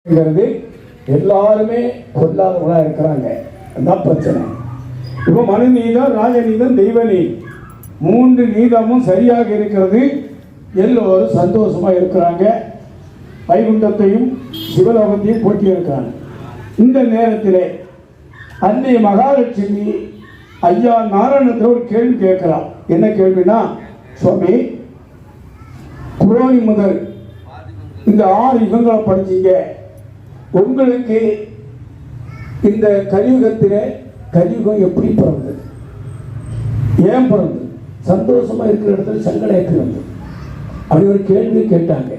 எல்லாருமே கொல்லாதவங்களா இருக்கிறாங்க. அதான் பிரச்சனை. இப்போ மனு நீதம், ராஜ நீதம், தெய்வ நீதி, மூன்று நீதமும் சரியாக இருக்கிறது. எல்லோரும் சந்தோஷமா இருக்கிறாங்க. வைகுண்டத்தையும் சிவலோகத்தையும் போட்டி இருக்கிறாங்க. இந்த நேரத்தில் அன்னை மகாலட்சுமி ஐயா நாராயணத்தில் ஒரு கேள்வி கேட்கிறான். என்ன கேள்வினா, சுவாமி, குரோனி முதல் இந்த 6 யுகங்களை படிச்சீங்க. உங்களுக்கு இந்த கலியுகத்தில் கலியுகம் எப்படி பிறந்தது, ஏன் பிறந்தது, சந்தோஷமா இருக்கிற இடத்துல சங்கடம் எப்படி வந்தது, அப்படி ஒரு கேள்வி கேட்டாங்க.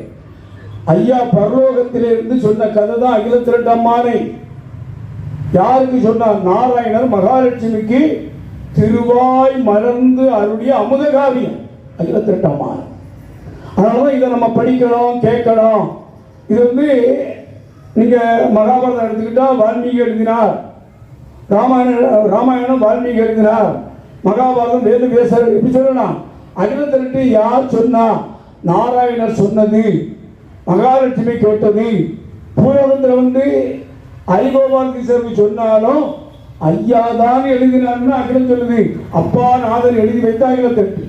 ஐயா பரலோகத்திலிருந்து சொன்ன கதை தான் அகிலத்திரட்டம்மானை. யாருக்கு சொன்னார்? நாராயணர் மகாலட்சுமிக்கு திருவாய் மலர்ந்து அருடைய அமுதகாவியம் அகிலத்திரட்டம்மானை. அதனாலதான் இதை நம்ம படிக்கணும், கேட்கணும். இது நீங்க மகாபாரதம் எடுத்துக்கிட்டா வால்மீகி எழுதினார், ராமாயணம் வால்மீகி எழுதினார், மகாபாரதம் வேத வியாசர். எப்படி சொல்லலாம்? அகிலத்திரட்டு யார் சொன்னா? நாராயணர் சொன்னது, மகாலட்சுமி கேட்டது. பூலகத்தில் ஹரிகோபால் கிருஷ்ணருக்கு சொன்னாலும் ஐயா தான் எழுதினார்னு அகிலம் சொல்லுது. அப்பா நாதர் எழுதி வைத்த அகிலத்திரட்டு.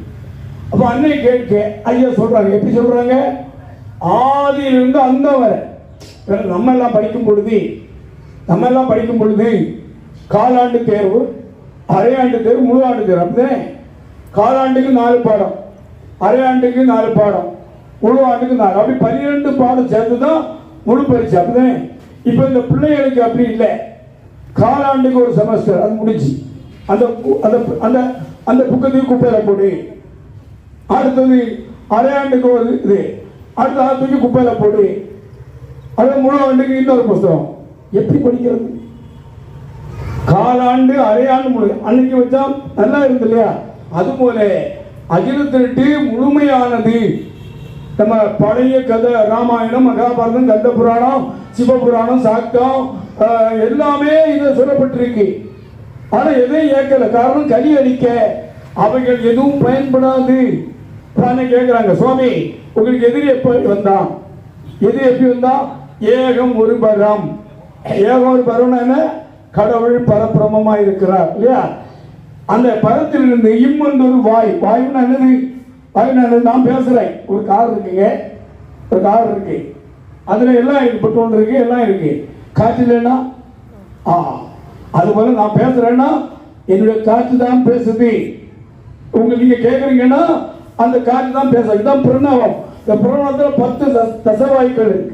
அப்ப அன்னை கேட்க ஐயா சொல்றாங்க. எப்படி சொல்றாங்க? ஆதியிலிருந்து அந்த வரை நம்ம எல்லாம் படிக்கும் பொழுது காலாண்டு தேர்வு, அரையாண்டு தேர்வு, முழு ஆண்டு தேர்வு. அப்படிதான் காலாண்டுக்கு 4 பாடம், அரையாண்டுக்கு 4 பாடம், முழு ஆண்டுக்கு 4, அப்படி 12 பாடம் சேர்ந்துதான் முழு பரீட்சை. அப்படிதான். இப்ப இந்த பிள்ளைகளுக்கு அப்படி இல்லை. காலாண்டுக்கு ஒரு செமஸ்டர், அது முடிச்சு அந்த அந்த அந்த புக்கத்தையும் குப்பையில போடு. அடுத்தது அரையாண்டுக்கு ஒரு இது, அடுத்த ஆண்டுக்கு குப்பையில போடு. அது முழு ஆண்டுக்கு இன்னொரு புத்தகம். எப்படி படிக்கிறது? காலாண்டு, அரையாண்டு, முழு அன்னைக்கு வச்சா நல்லா இருந்து இல்லையா? அதுபோல அகிலத்திரட்டு முழுமையானது. நம்ம பழைய கதை, ராமாயணம், மகாபாரதம், கந்த புராணம், சிவபுராணம், சாக்கம் எல்லாமே இதை சொல்லப்பட்டிருக்கு. ஆனா எதையும் ஏற்கல. காரணம், கலி அடிக்க அவைகள் எதுவும் பயன்படாது. கேட்கிறாங்க, சுவாமி உங்களுக்கு எதிரி எப்படி வந்தான்? எது எப்படி வந்தா? ஏகம் ஒரு பரம். ஏகம் ஒரு பரம்னா என்ன? கடவுள் பரபிரமமா இருக்கிறார் இல்லையா? அந்த பரத்திலிருந்து இம்மொன்று வாய். வாயுன்னா என்னது? வாயுன்னா நான் பேசுறேன். ஒரு கார் இருக்குங்க, ஒரு கார் இருக்கு, அதுல எல்லாம் இருக்கு, பெட்ரோல் இருக்கு, எல்லாம் இருக்கு. காற்று இல்லைன்னா அது போல நான் பேசுறேன்னா என்னுடைய காற்று தான் பேசுது. உங்களுக்கு நீங்க கேட்குறீங்கன்னா அந்த காற்று தான் பேச. இதுதான் பிரணவம். இந்த பிரணவத்தில் 10 தசவாய்க்கள் இருக்கு.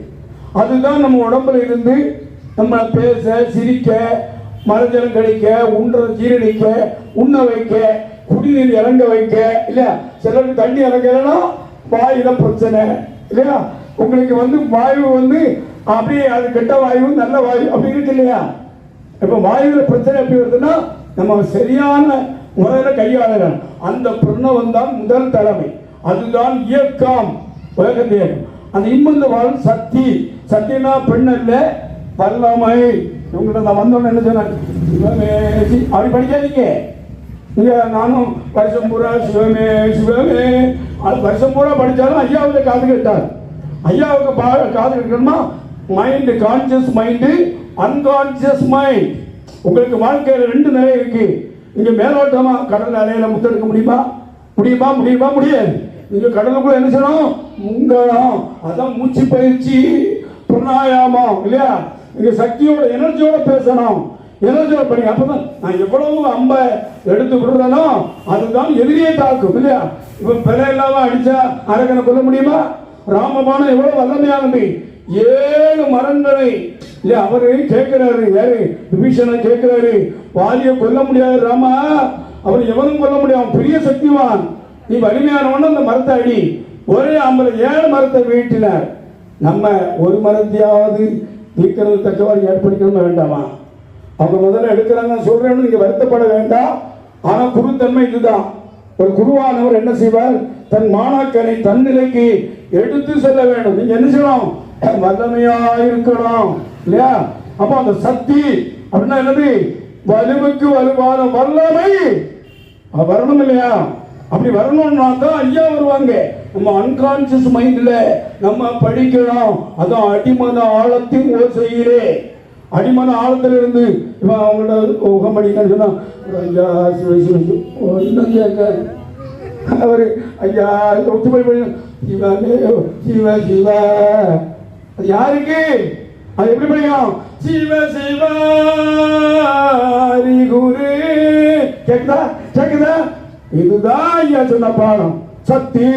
அதுதான் நம்ம உடம்புல இருந்து நம்ம பேச, சிரிக்க, மரஜலம் கழிக்க, உண்றதை ஜீரணிக்க, உண்ண வைக்க, குடிநீர் இறங்க வைக்க இல்லையா? சிலருக்கு தண்ணி இறங்கலைன்னா வாயுல பிரச்சனை இல்லையா? உங்களுக்கு வாயு அப்படியே அது கெட்ட வாயு, நல்ல வாயு அப்படி இருக்கு இல்லையா? இப்ப வாயுல பிரச்சனை எப்படி வருதுன்னா நம்ம சரியான முறையில கையாளலாம். அந்த பிரணவம் தான் முதல் தலைமை. அதுதான் இயக்கம், உலகத்தை. அந்த இம்மந்த வாழ் சக்தி. சக்தினா பெண் அல்ல, வல்லமை. இவங்கள்ட்ட நான் வந்தோன்னு என்ன சொன்னேன்? சிவமே அப்படி படிக்காதீங்க. நானும் வருஷம் பூரா சிவமே சிவமே, அது வருஷம் பூரா படித்தாலும் ஐயாவுக்கு காது கேட்டார். ஐயாவுக்கு காது கேட்கணுமா? Mind, conscious mind, unconscious mind. உங்களுக்கு வாழ்க்கையில் 2 நிலை இருக்கு. நீங்க மேலோட்டமா கடல் அலையில முத்தெடுக்க முடியுமா? முடியாது. நீங்க கடலுக்குள்ள என்ன செய்யணும்? முங்கணும். அதான் மூச்சு பயிற்சி, பிராணாயாமம் இல்லையா? நீங்க சக்தியோட, எனர்ஜியோட பேசணும். எனர்ஜியோட படிங்க. அப்பதான் நான் எவ்வளவு அம்ப எடுத்து விடுறேனோ அதுதான் எதிரியே தாக்கும் இல்லையா? இப்ப பிழை இல்லாம அடிச்சா அரக்கனை கொல்ல முடியுமா? ராமபானம் எவ்வளவு வல்லமையானது. 7 மரங்களை இல்லையா? அவரு கேட்கிறாரு, யாரு? விபீஷணன் கேட்கிறாரு, வாலிய கொல்ல முடியாது ராமா, அவர் எவனும் கொல்ல முடியாது, பெரிய சக்திவான், நீ வலிமையானவன அந்த மரத்தை அடி. ஒரே அம்பல 7 மரத்தை வீட்டினார். நம்ம ஒரு மரத்தையாவது வீக்கிறது தக்கவாறு ஏற்படுத்தணும் வேண்டாமா? அவங்க முதல்ல எடுக்கிறாங்க சொல்றேன்னு நீங்க வருத்தப்பட வேண்டாம். ஆனா குருத்தன்மை இதுதான். ஒரு குருவானவர் என்ன செய்வார்? தன் மாணாக்கனை தன்னிலைக்கு எடுத்து செல்ல வேண்டும். நீங்க என்ன செய்யணும்? வல்லமையா இருக்கணும் இல்லையா? அப்ப அந்த சக்தி அப்படின்னா என்னது? வலுவுக்கு வலுவான வல்லமை வரணும் இல்லையா? அப்படி வரணும்னா தான் ஐயா வருவாங்க. நம்ம அன்கான்சியஸ் மைண்ட்ல நம்ம படிக்கிறோம். அதான் அடிமன ஆழத்தின் ஓசையிலே, அடிமன ஆழத்துல இருந்து இவன் அவங்களோட உகமடிக்கன்னு சொன்னா ஐயா ஒன்றும் கேட்க அவரு ஐயா ஒத்துமை சிவ சிவ அது யாருக்கு? அது எப்படி படிக்கும்? சிவ சிவாரி குரு. கேக்குதா கேக்குதா? இதுதான் ஐயா சொன்ன பாடம் சக்தி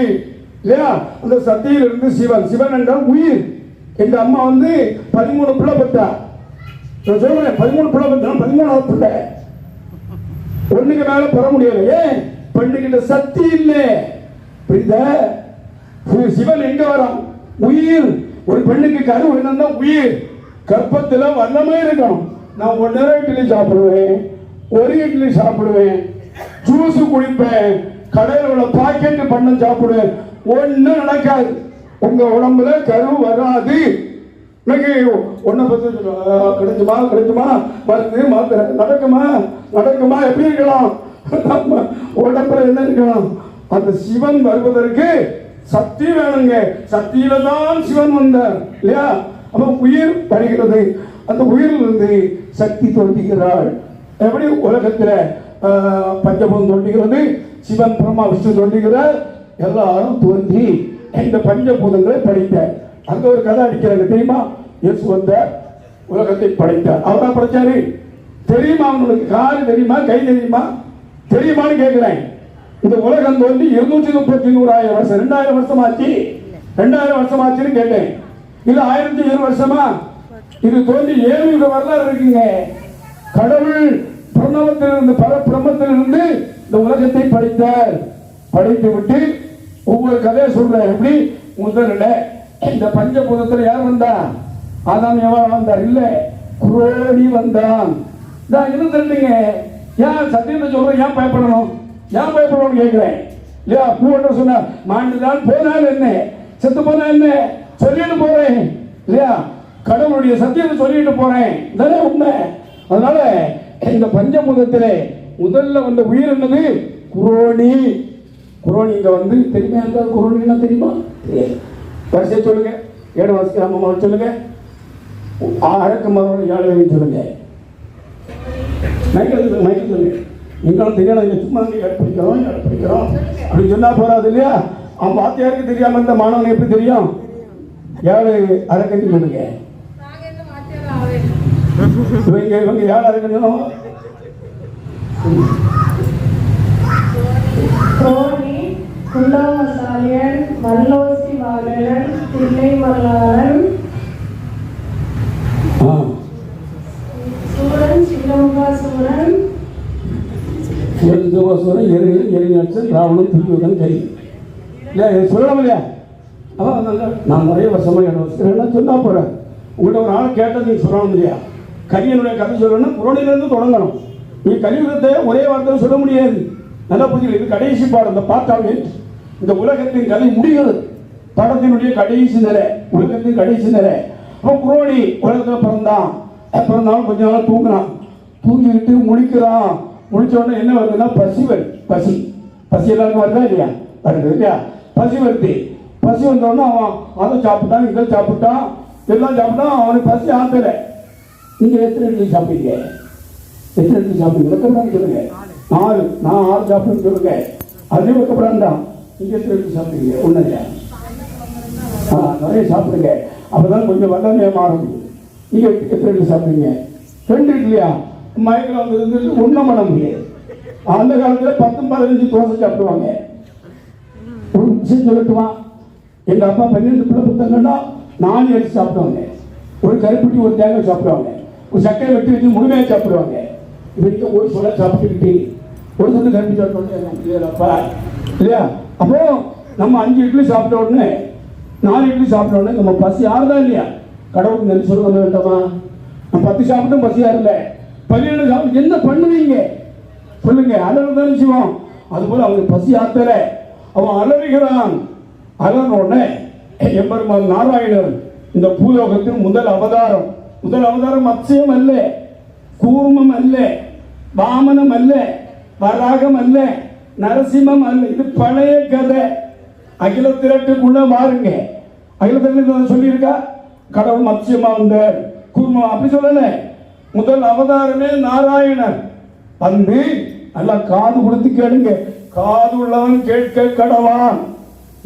இல்லையா? அந்த சக்தியிலிருந்து சிவன், சிவன் என்றால் உயிர். எங்க அம்மா 13 பிள்ளை பெற்றா. நான் சொல்றேன் 13 பிள்ளை பெற்றா, 13வது பிள்ளை ஒண்ணுக்கு மேல பெற முடியல. ஏன்? பெண்ணுகிட்ட சக்தி இல்லை. புரியுதா? சிவன் எங்க வரும்? உயிர். ஒரு பெண்ணுக்கு கரு என்னன்னா உயிர். கர்ப்பத்துல வல்லமே இருக்கணும். நான் 1 இட்லி சாப்பிடுவேன், 1 இட்லி சாப்பிடுவேன், ஜூஸ் குடிப்பேன், கடையில் உள்ள பாக்கெட் பண்ண சாப்பிடுவேன், ஒன்னும் நடக்காது. உங்க உடம்புல கரு வராது. இன்னைக்கு ஒன்ன பத்தி கிடைக்குமா கிடைக்குமா மருந்து மாத்திரை நடக்குமா நடக்குமா? எப்படி இருக்கலாம்? நம்ம உடம்புல என்ன இருக்கலாம்? அந்த சிவன் வருவதற்கு சக்தி வேணுங்க. சக்தியில தான் சிவன் வந்தார் இல்லையா? அப்ப உயிர் வருகிறது. அந்த உயிரிலிருந்து சக்தி தோன்றுகிறாள். எப்படி உலகத்துல பஞ்சபூதம் தோன்றுகிறது, சிவன் பிரம்மா விஷ்ணு தோன்றுகிறார், எல்லாரும் தோன்றி இந்த பஞ்சபூதங்களை படைத்தார். அங்க ஒரு கதை அடிக்கிறாங்க தெரியுமா? இயேசு வந்தார், உலகத்தை படைத்தார். அவரா படைச்சாரு? தெரியுமா? அவங்களுக்கு கால் தெரியுமா, கை தெரியுமா? தெரியுமான்னு கேட்கிறேன். இந்த உலகம் தோன்றி 231,000 வருஷம், 2000 வருஷம் ஆச்சு. 2000 வருஷம் ஆச்சுன்னு கேட்டேன். இது 1007 வருஷமா? இது தோன்றி 7 வரலாறு இருக்குங்க. கடவுள் பிரணவத்திலிருந்து பரபிரம்மத்திலிருந்து இந்த உலகத்தை படைத்தார். படைத்து விட்டு ஒவ்வொரு கதையை சொல்றேன். எப்படி? முதல்ல இந்த பஞ்சபூதத்தில் யார் வந்தா? ஆதாம் எவன் வந்தார்? இல்ல, குரோணி வந்தான். நான் இருந்துட்டீங்க. ஏன் சத்தியத்தை சொல்றேன்? ஏன் பயப்படணும்? ஏன் பயப்படணும்னு கேட்கிறேன் இல்லையா? பூவட்ட சொன்னா மாண்டுதான் போனால் என்ன, செத்து போனா என்ன சொல்லிட்டு போறேன் இல்லையா? கடவுளுடைய சத்தியத்தை சொல்லிட்டு போறேன், தானே உண்மை. அதனால இந்த பஞ்சபூதத்திலே முதல்ல வந்த உயிர் என்னது? குரோணி. குரோணி இங்க தெரியுமா? இருந்தால் குரோணின்னா தெரியுமா? வரிசையை சொல்லுங்க. 7 வருஷத்துக்கு அம்மா சொல்லுங்க. அரக்கு மரம் 7 சொல்லுங்க. மைக்கல் சொல்லுங்க. நீங்களும் தெரியாது, சும்மா படிக்கிறோம் படிக்கிறோம் அப்படின்னு சொன்னா போறாது இல்லையா? அவன் வாத்தியாருக்கு தெரியாம இந்த மாணவன் எப்படி தெரியும்? 7 அரக்கன்னு சொல்லுங்க. இவங்க 7 அரக்கன்னு குண்டோமசாலியன், மல்லோசி வாகனன், தில்லை மல்லாளன், சூரன், சிங்கமுகாசூரன், ராவணன், துரியோதன், கை சொல்லலாம் இல்லையா? நான் நிறைய வருஷமா 7 வருஷம் சொன்னா போறேன். உங்கள்கிட்ட ஒரு ஆள் கேட்டது நீங்க சொல்லணும் இல்லையா? கலியனுடைய கதை சொல்லணும், குரோணிலிருந்து தொடங்கணும். நீ கலியுகத்தை ஒரே வார்த்தை சொல்ல முடியாது. நல்லா புரியுது. இது கடைசி பாடம். இந்த பார்த்தாலே இந்த உலகத்தின் கதை முடிகிறது. படத்தினுடைய கடைசி நிலை, உலகத்தின் கடைசி நிலை. அப்போ குரோணி உலகத்தில் பிறந்தான். பிறந்தாலும் கொஞ்ச நாள் தூங்கினான். தூங்கிட்டு முழிக்கிறான். முடிச்ச உடனே என்ன வருதுன்னா பசி வருது. பசி பசி எல்லாருக்கும் வருதா இல்லையா? வருது இல்லையா? பசி வருது. பசி வந்தோடனே அவன் அதை சாப்பிட்டான், இதை சாப்பிட்டான், எல்லாம் சாப்பிட்டான். அவனுக்கு பசி ஆத்தல. நீங்க எத்தனை இட்லி சாப்பிட்டீங்க? எத்தனை இட்லி சாப்பிட்டீங்க? வைக்கப்படான்னு சொல்லுங்க. 4. நான் 6 சாப்பிடுன்னு சொல்லுங்க. அதே வைக்கப்படாண்டான். நீங்க எத்தனை இட்லி சாப்பிட்டீங்க? ஒண்ணு இல்லையா? நிறைய சாப்பிடுங்க. அப்பதான் கொஞ்சம் வல்லமையா மாறும். நீங்க எத்தனை இட்லி சாப்பிடுங்க? 2 இட்லியா? மயக்கம் வந்து ஒன்றும் பண்ண முடியாது. அந்த காலத்துல 10-15 தோசை சாப்பிடுவாங்க. ஒரு விஷயம் சொல்லட்டுமா? எங்க அப்பா 12 பிள்ளை புத்தகம்னா 4 எடுத்து சாப்பிடுவாங்க. ஒரு கருப்பட்டி, ஒரு தேங்காய் சாப்பிடுவாங்க. ஒரு சக்கையை வெட்டி வச்சு முழுமையாக சாப்பிடுவாங்க. இப்ப ஒரு சொல்ல சாப்பிட்டுக்கிட்டு ஒரு சொல்லி கருப்பி சாப்பிட்டோம்ப்பா இல்லையா? அப்போ நம்ம 5 இட்லி சாப்பிட்ட உடனே 4 இட்லி சாப்பிட்ட உடனே நம்ம பசி ஆறுதா இல்லையா? கடவுளுக்கு நெல் சொல்ல வந்து வேண்டாமா? நம்ம 10 சாப்பிட்டும் பசி ஆறுல, 12 சாப்பிட்டு என்ன பண்ணுவீங்க சொல்லுங்க? அலறு தானே செய்வோம். அதுபோல அவனுக்கு பசி ஆத்தல. அவன் அலறுகிறான். அலற உடனே எம்பெருமான் நாராயணர் இந்த பூலோகத்தின் முதல் அவதாரம். முதல் அவதாரம் மத்ஸ்யம் அல்ல, கூர்மம் அல்ல, வாமனம் அல்ல, வராகம் அல்ல, நரசிம்மம் அல்ல. இது பழைய கதை. அகில திரட்டுக்குள்ள மாறுங்க. அகில திரட்டு சொல்லியிருக்கா, கடவுள் மத்தியமா வந்தார் கூர்மா அப்படி சொல்லல. முதல் அவதாரமே நாராயணன் வந்து நல்லா காது கொடுத்து கேளுங்க. காது உள்ளவன் கேட்க கடவான்.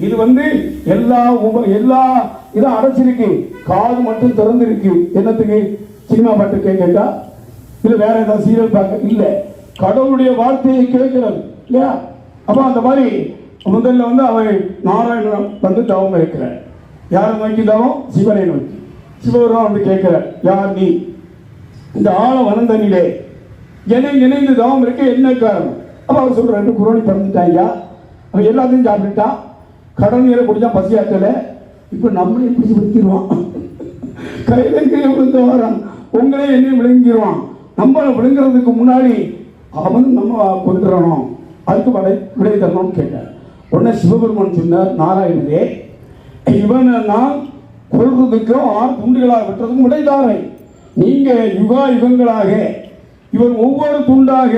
இது வந்து எல்லா இதை அடைச்சிருக்கு, காது மட்டும் திறந்திருக்கு. என்னத்துக்கு? சினிமா பாட்டு கேட்கா இல்ல வேற ஏதாவது சீரியல் பார்க்க இல்ல, கடவுளுடைய வார்த்தையை கேட்கிறது இல்லையா? அப்ப அந்த மாதிரி முதல்ல வந்து அவன் நாராயணன் வந்து தவம் இருக்கிறார். யாரை நோக்கி தவம்? சிவனை நோக்கி. சிவபெருமான் வந்து கேட்கிறார், யார் நீ? இந்த ஆழ வனந்தனிலே என்னை நினைந்து தவம் இருக்க என்ன காரணம்? அப்ப அவர் சொல்றாரு, குரோனி பிறந்துட்டாங்க, அவன் எல்லாத்தையும் சாப்பிட்டுட்டான், கடல் நீரை குடிச்சா பசியாக்கல, இப்ப நம்மளையும் பிடிச்சி விழுங்கிடுவான், கையிலே விழுந்து வரான், உங்களே என்னையும் விழுங்கிடுவான், நம்மளை விழுங்குறதுக்கு முன்னாடி அவன் நம்ம கொண்டுறணும், அதுக்கு விடை தரணும்னு கேட்டார். உடனே சிவபெருமான் சொன்னார், நாராயணரே, இவனை நான் கொள்றதுக்கும் 6 துண்டுகளாக வெட்டுறதுக்கும் விடைதாரை. நீங்க யுகா யுகங்களாக இவன் ஒவ்வொரு துண்டாக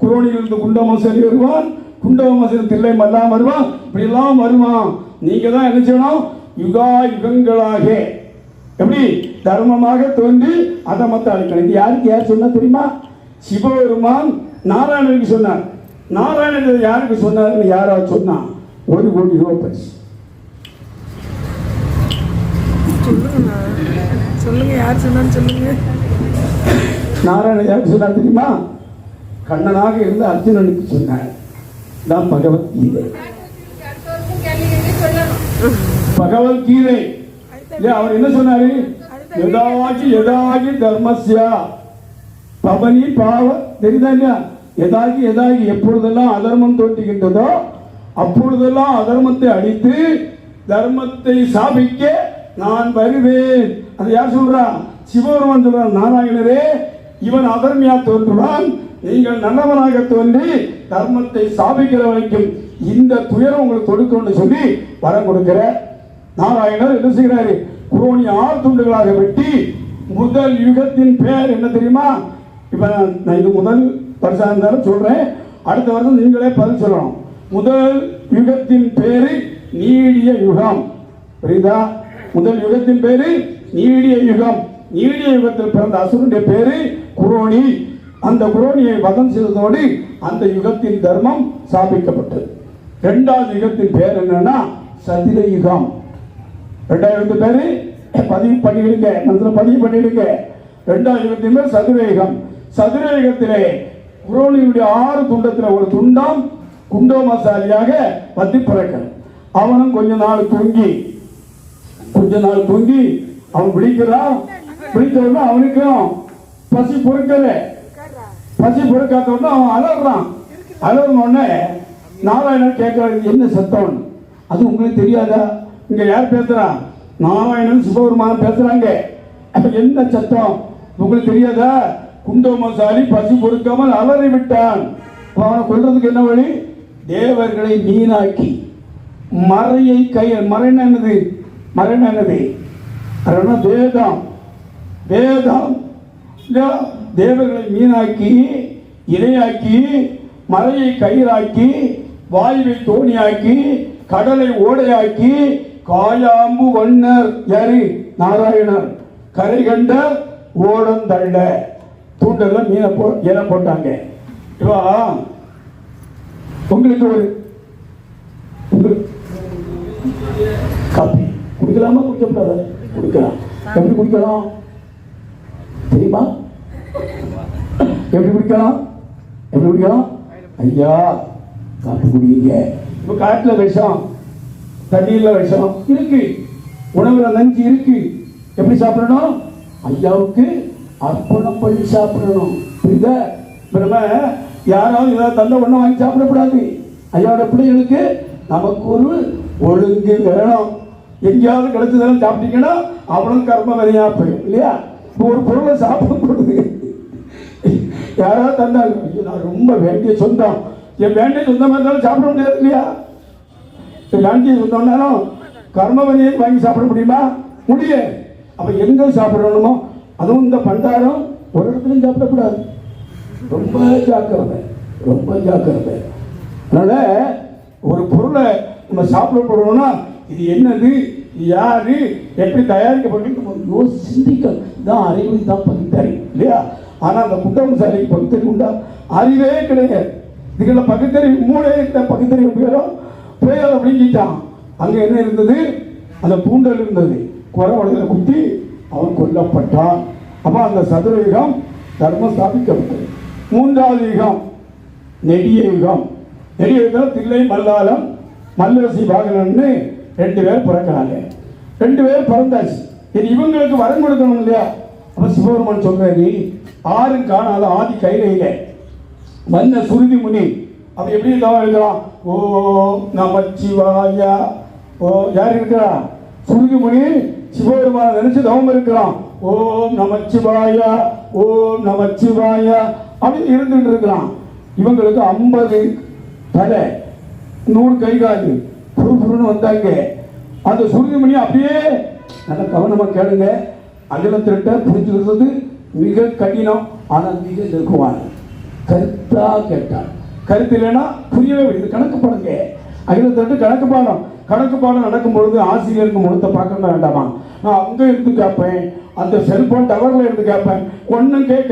குரோனிலிருந்து குண்டமசரி வருவான், குண்டமசரி தில்லை மல்லாம் வருவான், இப்படி எல்லாம் வருவான். நீங்க தான் என்ன செய்யணும்? யுகா யுகங்களாக எப்படி தர்மமாக தோன்றி அதமத்தை அழிக்கணும். இது யாருக்கு யார் சொன்னா தெரியுமா? சிவபெருமான் நாராயணனுக்கு சொன்னார். நாராயணன் யாருக்கு சொன்னார்? யாராவது சொன்னா 1 கோடி ரூபாய் பரிசு. சொல்லுங்க, யார் சொன்னான்னு சொல்லுங்க. நாராயணன் யாருக்கு சொன்னார் தெரியுமா? கண்ணனாக இருந்த அர்ஜுனனுக்கு சொன்னார். தான் பகவத்கீதை. பகவத்கீதை அவர் என்ன சொன்னாரு? யதாகி தர்மஸ்யா பவனி பாவ தெரியுதா இல்லையா? யதாகி எப்பொழுதெல்லாம் அதர்மம் தோன்றுகின்றதோ அப்பொழுதெல்லாம் அதர்மத்தை அடித்து தர்மத்தை சாபிக்க நான் வருவேன். அது யார் சொல்றா? சிவபெருமான் சொல்றார், நாராயணரே, இவன் அதர்மியா தோன்றுவான், நீங்கள் நல்லவனாக தோன்றி தர்மத்தை சாபிக்கிற வரைக்கும் இந்த துயரம் உங்களுக்கு கொடுக்கணும்னு சொல்லி வரம் கொடுக்கிற நாராயணர் என்ன செய்கிறாரு? குரோனி 6 துண்டுகளாக வெட்டி முதல் யுகத்தின் பெயர் என்ன தெரியுமா? இப்ப நான் இது முதல் வருஷம் இருந்தாலும் சொல்றேன், அடுத்த வருஷம் நீங்களே பதில் சொல்லணும். முதல் யுகத்தின் பேரு நீடிய யுகம். புரியுதா? முதல் யுகத்தின் பேரு நீடிய யுகம். நீடிய யுகத்தில் பிறந்த அசுரனுடைய பேரு குரோனி. அந்த குரோனியை வதம் செய்ததோடு அந்த யுகத்தின் தர்மம் சாபிக்கப்பட்டது. 2வது யுகத்தின் பேர் என்னன்னா சதிர யுகம். 2வது பேரு பதிவு பண்ணிடுங்க, மனசுல பதிவு பண்ணிடுங்க. 2வது யுகத்தின் பேர் சதுர யுகம். சதுர யுகத்திலே குரோனியுடைய 6 துண்டத்தில் ஒரு துண்டம் குண்டோமசாலியாக பத்தி பிறக்கணும். அவனும் கொஞ்ச நாள் தூங்கி அவன் விழிக்கிறான். விழித்தவுடனே அவனுக்கும் பசி பொறுக்கல. பசி பொறுக்காத உடனே அவன் அலறான். அலறின உடனே நாராயணன் கேட்கிறாரு, என்ன சத்தம்? அது உங்களுக்கு தெரியாதா? இங்க யார் பேசுறா? நாராயணன் சிவபெருமான் பேசுறாங்க. அப்ப என்ன சத்தம் உங்களுக்கு தெரியாதா? குண்டோமசாலி பசி பொறுக்காமல் அலறி விட்டான். அவனை கொல்றதுக்கு என்ன வழி? தேவர்களை மீனாக்கி மறையை மறைன என்னது? வேதம் தேவர்களை மீனாக்கி இரையாக்கி மறையை கயிறாக்கி வாயுவை தோணியாக்கி கடலை ஓடையாக்கி காயாம்பு வண்ணர் யாரு? நாராயணர். கரை கண்ட ஓடம் தள்ள தூண்டல்ல மீனை இலை போட்டாங்க. உங்களுக்கு ஒரு காப்பி குடிக்கலாமா? குடிக்கப்படாத? குடிக்கலாம். எப்படி குடிக்கலாம் தெரியுமா? எப்படி குடிக்கலாம்? ஐயா, காப்பி குடிங்க. இப்ப காட்டுல விஷம், தண்ணீர்ல விஷம் இருக்கு, உணவுல நஞ்சு இருக்கு. எப்படி சாப்பிடணும்? ஐயாவுக்கு அர்ப்பணம் பண்ணி சாப்பிடணும். புரியுதா? நம்ம யாராவது ஏதாவது தந்த ஒண்ணு வாங்கி சாப்பிடக்கூடாது. ஐயாவோட பிள்ளைகளுக்கு நமக்கு ஒரு ஒழுங்கு வேணும். எங்கேயாவது கிடைச்சதெல்லாம் சாப்பிட்டீங்கன்னா அவனும் கர்ம விதையா போயிடும் இல்லையா? இப்போ ஒரு பொருளை சாப்பிடக்கூடாது. யாராவது தந்தாங்க, நான் ரொம்ப வேண்டிய சொந்தம், என் வேண்டிய சொந்தமாக இருந்தாலும் சாப்பிட முடியாது இல்லையா? வேண்டிய சொந்தம்னாலும் கர்ம விதையை வாங்கி சாப்பிட முடியுமா? முடியும். அப்ப எங்க சாப்பிடணுமோ அதுவும் இந்த பண்டாரம் ஒரு இடத்துலையும் சாப்பிடக்கூடாது. ரொம்ப ஜாக்கிரதை. அதனால ஒரு பொருளை நம்ம சாப்பிட போடுறோம்னா இது என்னது, இது யாரு, எப்படி தயாரிக்கப்பட்டு நம்ம யோசிச்சு சிந்திக்க தான் அறிவு தான் பகுத்தறிவு இல்லையா? ஆனால் அந்த குற்றம்சாலிக்கு பகுத்தறிவு உண்டா? அறிவே கிடையாது. இதுக்குள்ள பகுத்தறிவு மூளை பகுத்தறிவு புயல் அப்படிங்கிட்டான். அங்கே என்ன இருந்தது? அந்த தூண்டல் இருந்தது. குறவளையில் குத்தி அவன் கொல்லப்பட்டான். அப்போ அந்த சதுர யுகம் தர்மம் ஸ்தாபிக்கப்பட்டது. மூன்றாவது யுகம் நெடிய யுகம். நெடிய யுகம் தில்லை மல்லாளம் மல்லரசி பாகனன்னு 2 பேர் பிறக்கிறாங்க. 2 பேர் பிறந்தாச்சு. சரி, இவங்களுக்கு வரம் கொடுக்கணும் இல்லையா? அப்ப சிவபெருமான் சொல்றாரு, ஆறும் காணாத ஆதி கைலையில வந்த சுருதி முனி அப்ப எப்படி தவம் எழுதுறான்? ஓ நமச்சிவாயா. ஓ யார் இருக்கிறா? சுருதி முனி சிவபெருமான நினைச்சு தவம் இருக்கிறான். ஓம் நமச்சிவாயா, ஓம் நமச்சிவாயா அப்படின்னு இருந்துட்டு இருக்கிறான். இவங்களுக்கு 50 தலை 100 கை காலு புருன்னு வந்தாங்க. அந்த சுருதிமணி அப்படியே நல்ல கவனமா கேளுங்க. அகிலத்திட்ட புரிஞ்சுக்கிறது மிக கடினம். ஆனால் மிக இருக்குவான். கருத்தா கேட்டான். கருத்து இல்லைன்னா புரியவே இது கணக்கு பாடுங்க. அகிலத்திட்டு கணக்கு பாடம் நடக்கும் பொழுது ஆசிரியருக்கு முழுத்த பார்க்க வேண்டாமா? நான் அங்க இருந்து கேட்பேன், அந்த செல்போன் டவர்ல இருந்து கேட்பேன், ஒன்னும் கேட்க.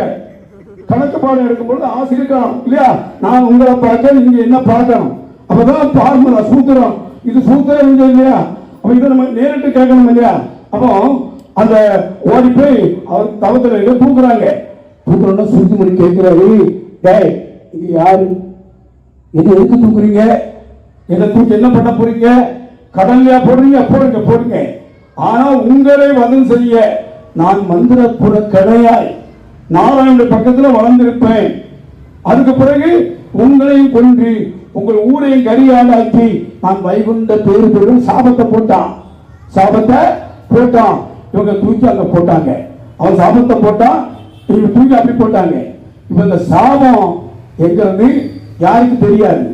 கணக்கு பாடம் எடுக்கும்பொழுது ஆசிரியர் இல்லையா, நான் உங்களை பார்க்க நீங்க என்ன பார்க்கணும். அப்பதான் பார்முலா சூத்திரம். இது சூத்திரம் இல்லையா? அப்ப இதை நம்ம நேரிட்டு கேட்கணும் இல்லையா? அப்போ அந்த ஓடி போய் அவர் தவத்துல தூக்குறாங்க. தூக்குறோம்னா சுருதிமணி கேட்கிறாரு, டேய் இது யாரு, எது எதுக்கு தூக்குறீங்க, எதை தூக்கி என்ன பண்ண போறீங்க, கடல்லையா போடுறீங்க, போடுங்க. ஆனா உங்களை வதம் செய்ய நான் மந்திரப்புற கடையாய் நாராயண பக்கத்துல வளர்ந்திருப்பேன். அதுக்கு பிறகு உங்களையும் கொன்று உங்கள் ஊரையும் கரியாடாக்கி நான் வைகுண்ட பேரு பெரும் சாபத்தை போட்டான். இவங்க தூக்கி அங்க போட்டாங்க. அவன் சாபத்தை போட்டான், இவங்க தூக்கி அப்படி போட்டாங்க. இப்ப இந்த சாபம் எங்கிறது யாருக்கு தெரியாது?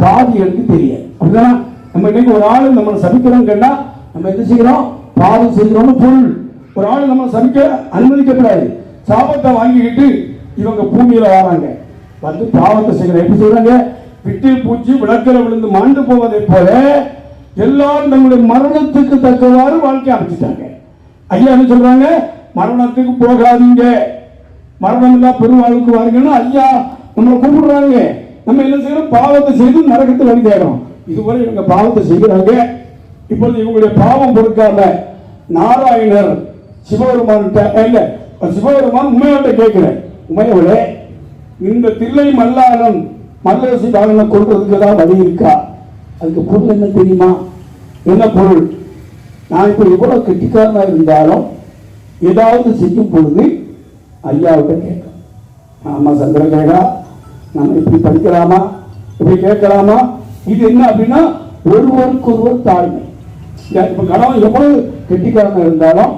பாதிகளுக்கு தெரியாது. அப்படிதான் நம்ம இன்னைக்கு ஒரு ஆளு நம்ம சபிக்கிறோம் கேட்டா நம்ம என்ன செய்யறோம்? பாவம் செய்கிறோம்னு பொருள். ஒரு ஆளு நம்ம சபிக்க அனுமதிக்கப்படாது. சாபத்தை வாங்கிக்கிட்டு இவங்க பூமியில வராங்க, வந்து பாவத்தை செய்யறாங்க. எப்படி செய்யறாங்க? விட்டில் பூச்சி விளக்கில விழுந்து மாண்டு போவதை போல எல்லாரும் நம்முடைய மரணத்துக்கு தக்கவாறு வாழ்க்கை அமைச்சிட்டாங்க. ஐயா என்ன சொல்றாங்க? மரணத்துக்கு போகாதீங்க, மரணம் இல்லா பெருவாழ்வுக்கு வாருங்கன்னு ஐயா நம்மளை கூப்பிடுறாங்க. நம்ம என்ன செய்யறோம்? பாவத்தை செய்து நரகத்தை வழி தேடுறோம். இதுவரை இவங்க பாவத்தை செய்கிறாங்க. இப்பொழுது இவங்களுடைய பாவம் பொறுக்காம நாராயணர் சிவபெருமான் உமையோட கேட்கிறேன், உமையோட இந்த தில்லை மல்லாளன் மல்லரசி பாகனை கொள்றதுக்கு ஏதாவது வழி இருக்கா? அதுக்கு பொருள் என்ன தெரியுமா? என்ன பொருள்? நான் இப்ப எவ்வளவு கெட்டிக்காரனா இருந்தாலும் ஏதாவது செய்யும் பொழுது ஐயாவிட்ட கேட்கும். ஆமா சந்திரகேகா, நம்ம இப்படி படிக்கலாமா, இப்படி கேட்கலாமா? இது என்ன அப்படின்னா ஒருவருக்கொருவர் தாழ்மை. இப்ப கணவன் எவ்வளவு கெட்டிக்காரனா இருந்தாலும்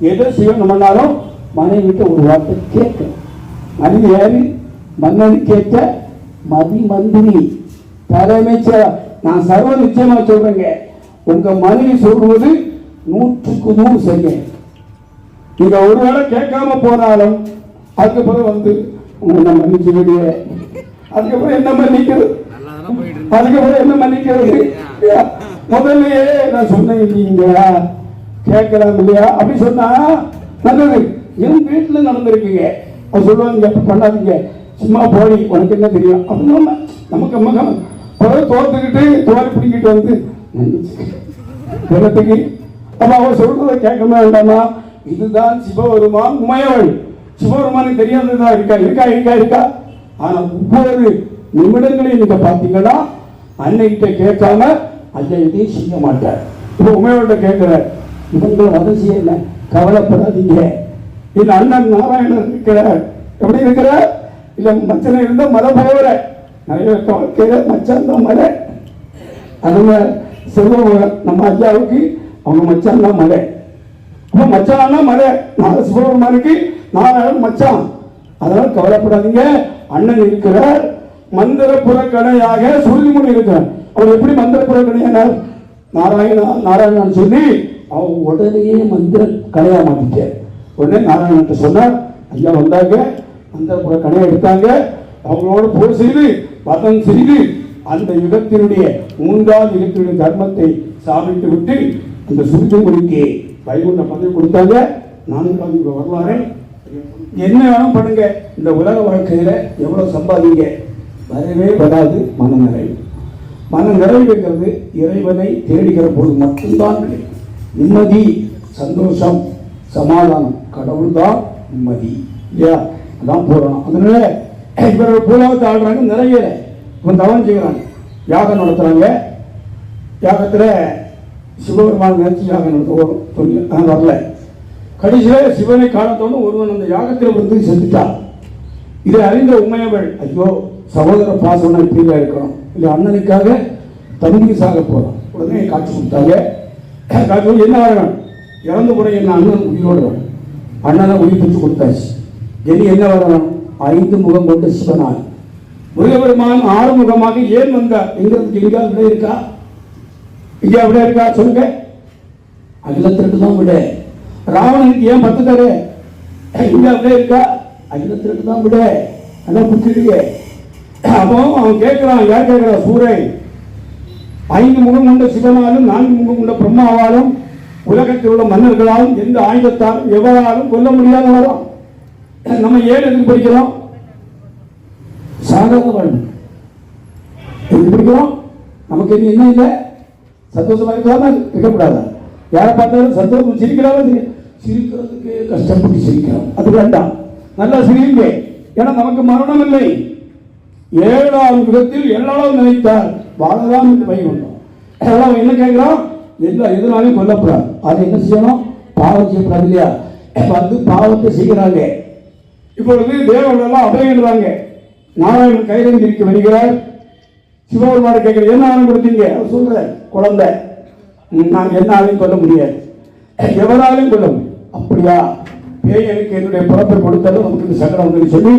எதை செய்யணும்னாலும் மனைவிட்ட ஒரு வார்த்தை கேட்கணும். மனைவி யாரு? மன்னன் கேட்க மதி மந்திரி தலைமைச்சர். நான் சர்வ நிச்சயமா சொல்றேங்க, உங்க மனைவி சொல்வது 100க்கு 100 சரிங்க. நீங்க ஒருவேளை கேட்காம போனாலும் அதுக்கப்புறம் வந்து உங்களை மன்னிச்சு விடுங்க. அதுக்கப்புறம் என்ன மன்னிக்கிறது? முதல்லயே நான் சொன்னேன், நீங்க கேட்கலாம் இல்லையா அப்படி சொன்னா நல்லது. என் வீட்டுல நடந்திருக்கீங்க. அவங்க சொல்லுவாங்க எப்ப பண்ணாதீங்க, சும்மா போய் உனக்கு என்ன தெரியும் அப்படின்னு நமக்கு மகன் தோத்துக்கிட்டு தோலை பிடிக்கிட்டு வந்து நிலத்துக்கு. அப்ப அவ சொல்றதை கேட்கவே வேண்டாமா? இதுதான் சிவபெருமான் உமையவள். சிவபெருமானுக்கு தெரியாததா இருக்கா? ஆனா ஒவ்வொரு நிமிடங்களையும் நீங்க பாத்தீங்கன்னா அன்னைகிட்ட கேட்காம ஐயா எதையும் செய்ய மாட்டார். இப்ப உமையோட கேட்கிற இவங்க அவசியம் இல்லை, கவலைப்படாதீங்க. என் அண்ணன் நாராயணன் இருக்கிறார். எப்படி இருக்கிறார்? இல்ல மச்சனை இருந்த மலை போகிற நிறைய வாழ்க்கையில மச்சான் தான் மலை. அதுல சிவபெருமான் நம்ம ஐயாவுக்கு அவங்க மச்சான் தான் மலை. அப்ப மச்சானா மலை சிவபெருமானுக்கு நாராயணன் மச்சான். அதனால கவலைப்படாதீங்க, அண்ணன் இருக்கிறார். மந்திரப்புற கடையாக சுருதிமுனி இருக்கிறார். அவர் எப்படி மந்திரப்புற கடையானார்? நாராயணன் சொல்லி அவர் உடனே மந்திர கடையா மாத்திட்டார். உடனே நாராயணன் சொன்னார். ஐயா வந்தாங்க, மந்திரப்புற கடையை எடுத்தாங்க. அவங்களோட போர் செய்து வதம் செய்து அந்த யுகத்தினுடைய 3வது யுகத்தினுடைய தர்மத்தை சாபித்து விட்டு அந்த சுருஜமுடிக்கு வைகுண்ட பதவி கொடுத்தாங்க. 4வது யுக வரலாறு என்ன வேணும் பண்ணுங்க. இந்த உலக வாழ்க்கையில எவ்வளவு சம்பாதிங்க, வரவே வராது மனநிறைவு. மனநிறைவுங்கிறது இறைவனை தேடுகிற போது மட்டும்தான் கிடைக்கும். நிம்மதி, சந்தோஷம், சமாதானம், கடவுள் தான் நிம்மதி இல்லையா? அதான் பூரணம். அதனால இவர்கள் பூலாவத்தை ஆடுறாங்க, நிறைய இவன் தவம் செய்கிறாங்க, யாகம் நடத்துறாங்க. யாகத்தில் சிவபெருமான நினைச்சு யாகம் நடத்த வரல. கடைசியில் சிவனை காணத்தோடு ஒருவன் அந்த யாகத்தில் வந்து செத்துட்டான். இதை அறிந்த உமையவள், ஐயோ சகோதர பாசம்னா இப்படிதான் இருக்கணும், இல்லை அண்ணனுக்காக தம்பி சாக போகிறோம். உடனே காட்சி கொடுத்தாங்க. காட்சி என்ன வரணும், இறந்து போட என்ன அண்ணன் உயிரோடு வேணும். அண்ணனை உயிர் பிடிச்சு கொடுத்தாச்சு. இனி என்ன வரணும், 5 முகம் கொண்ட சிவனான் முருகபெருமான் 6 முகமாக ஏன் வந்தார் எங்கிறதுக்கு எங்கேயாவது விட இருக்கா? இங்கே விட இருக்கா சொல்லுங்க? அகிலத்திற்கு தான் விட. ராவணனுக்கு ஏன் 10 தர இங்க விட இருக்கா? அகிலத்திற்கு தான் விட. அதான் புரிஞ்சுடுங்க. அப்போ அவன் கேட்கிறான், யார் கேட்கிறா? சூரன் 5 முகம் கொண்ட சிவனாலும் 4 முகம் கொண்ட பிரம்மாவாலும் உலகத்தில் உள்ள மன்னர்களாலும் எந்த ஆயுதத்தாலும் எவராலும் கொல்ல முடியாதவரும் நம்ம ஏன் எதுக்கு படிக்கிறோம்? சாகாத வாழ்வு எதுக்கு படிக்கிறோம்? நமக்கு என்ன இல்லை, சந்தோஷமா இருக்கலாமா இருக்கக்கூடாதா? யாரை பார்த்தாலும் சந்தோஷம் சிரிக்கிறாலும் சிரிக்கிறதுக்கு கஷ்டப்பட்டு சிரிக்கிறோம், அது வேண்டாம். நல்லா சிரிங்க, ஏன்னா நமக்கு மரணம் இல்லை. 7ஆம் யுகத்தில் எல்லாரும் நினைத்தார் வாழலாம் என்று வைகுண்டம். எல்லாம் என்ன கேட்கிறோம்? எதனாலையும் கொல்லப்படாது. அது என்ன செய்யணும்? பாவம் செய்யப்படாது இல்லையா? வந்து பாவத்தை செய்கிறாங்க. இப்பொழுது தேவர்களெல்லாம் அபயங்கிறாங்க. நாராயணன் கையிலிருந்து இருக்க வருகிறார். சிவபெருமான கேட்கிற, என்ன ஆளும் கொடுத்தீங்க? அவர் சொல்ற, குழந்தை. நான் என்ன ஆளையும் கொல்ல முடியாது, எவராலையும் கொல்ல முடியும். அப்படியா? பேயனுக்கு என்னுடைய பிறப்பை கொடுத்தாலும் நமக்கு சங்கடம் வந்து சொல்லி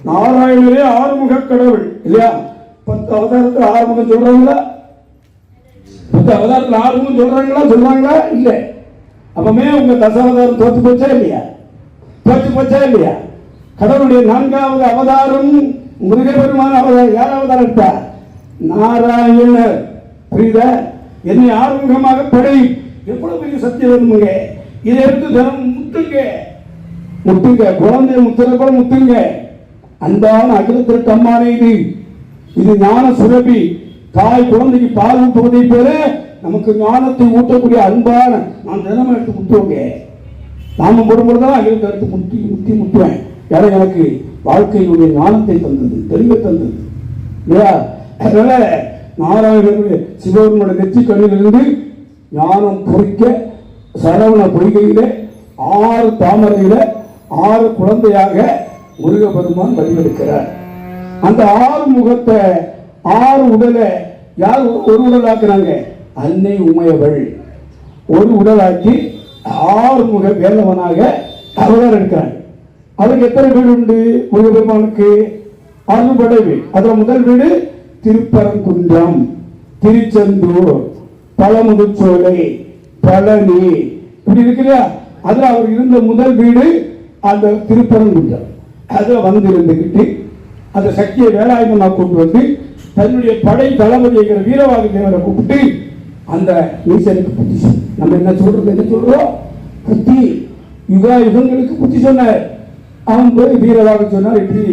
நாராயணரே 6 முக கடவுள் இல்லையா? 10 அவதாரத்தில் 6 முகம் சொல்றாங்களா? 10 அவதாரத்தில் 6 முகம் சொல்றாங்களா? இல்லை. அப்பமே உங்க தசாவதாரம் தோற்று போச்சா இல்லையா? தோற்று போச்சா இல்லையா? கடவுளுடைய 4வது அவதாரம் முருகபெருமான அவதாரம். யார் அவதாரம் எடுத்தா? நாராயணர். புரியுதா? என்னை 6 முகமாக படை. எவ்வளவு பெரிய சத்தியம் வேணுமுங்க. இதை எடுத்து தினம் முட்டுங்க, குழந்தைய முத்துற கூட முத்துங்க. அன்பான அகிலத்திற்கு அம்மானே இது ஞான சுரபி. தாய் குழந்தைக்கு பால் ஊட்டுவதை போல நமக்கு ஞானத்தை ஊட்டக்கூடிய அன்பான நான் தினமும் எடுத்து முட்டுவோங்க. நாம பொறுமுறைதான் அகிலத்தை எடுத்து முட்டுவேன். ஏன்னா எனக்கு வாழ்க்கையினுடைய ஞானத்தை தந்தது, தெளிவை தந்தது இல்லையா? அதனால நாராயணனுடைய சிவபெருமானுடைய நெற்றி கண்ணிலிருந்து ஞானம் பொறிக்க சரவண பொய்கையில 6 தாமரையில 6 குழந்தையாக முருகபெருமான் வடிவெடுக்கிறார். அந்த 6 முகத்தை 6 உடலை யார் ஒரு உடலாக்குறாங்க? அன்னை உமையவள் ஒரு உடலாக்கி 6 முக வேலவனாக அவதாரம் எடுக்கிறாங்க. அவருக்கு எத்தனை வீடு உண்டு? முருகபெருமானுக்கு 6 வீடு. அதுல முதல் வீடு திருப்பரங்குன்றம், திருச்செந்தூர், பழமுதிர்ச்சோலை, பழனி, இப்படி இருக்கு இல்லையா? அதுல அவர் இருந்த முதல் வீடு அந்த திருப்பரங்குன்றம். அதுல வந்து இருந்துகிட்டு அந்த சக்தியை வேலாயுதமாக கொண்டு வந்து தன்னுடைய படை தளபதிங்கிற வீரவாக தேவரை கூப்பிட்டு அந்த ஈசனுக்கு புத்தி நம்ம என்ன சொல்றோம்? புத்தி யுகங்களுக்கு புத்தி சொன்னார். அவன் போய் வீரவாக சொன்னார், இப்படி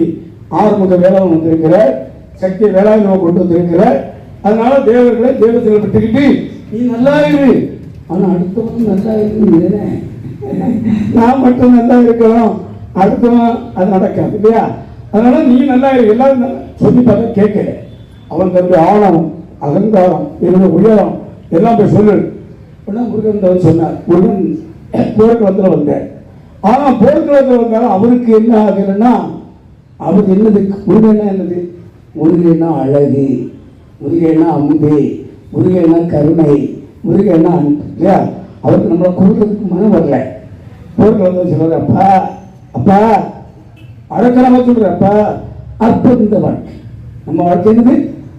6 முக வேளாண் வந்திருக்கிறார், சக்தியை வேளாயுதமாக கொண்டு வந்திருக்கிறார். அதனால தேவர்களை தேவத்தில் விட்டுக்கிட்டு நீ நல்லா இரு, ஆனா அடுத்தவன் நல்லா இருக்கு, நான் மட்டும் நல்லா இருக்கிறோம், அடுத்தவன் அது நடக்காது இல்லையா? அதனால நீ நல்லா இரு. எல்லாரும் சொல்லி பார்த்தா கேட்கல. அவன் தன்னுடைய ஆணவம், அகங்காரம், என்னுடைய உயரம் எல்லாம் போய் சொல்லு. முருகன் சொன்னார், முருகன் போர்க்களத்தில் வந்தார். ஆனா போர்க்களத்தில் வந்தாலும் அவருக்கு என்ன ஆகுதுன்னா, அவர் என்னது முருகன்னா என்னது? முருகன்னா அழகு, முருகன்னா அம்பு, முருகன்னா கருணை, முருகன்னா அன்பு இல்லையா? அவருக்கு நம்மளை கொடுக்கறதுக்கு மனம் வரல. போர்க்களத்தில் சொல்றாரு, அப்பா அப்பா அழகரமா சொல்ற, அப்பா அற்பம் இந்த வாழ்க்கை. நம்ம வாழ்க்கை என்னது?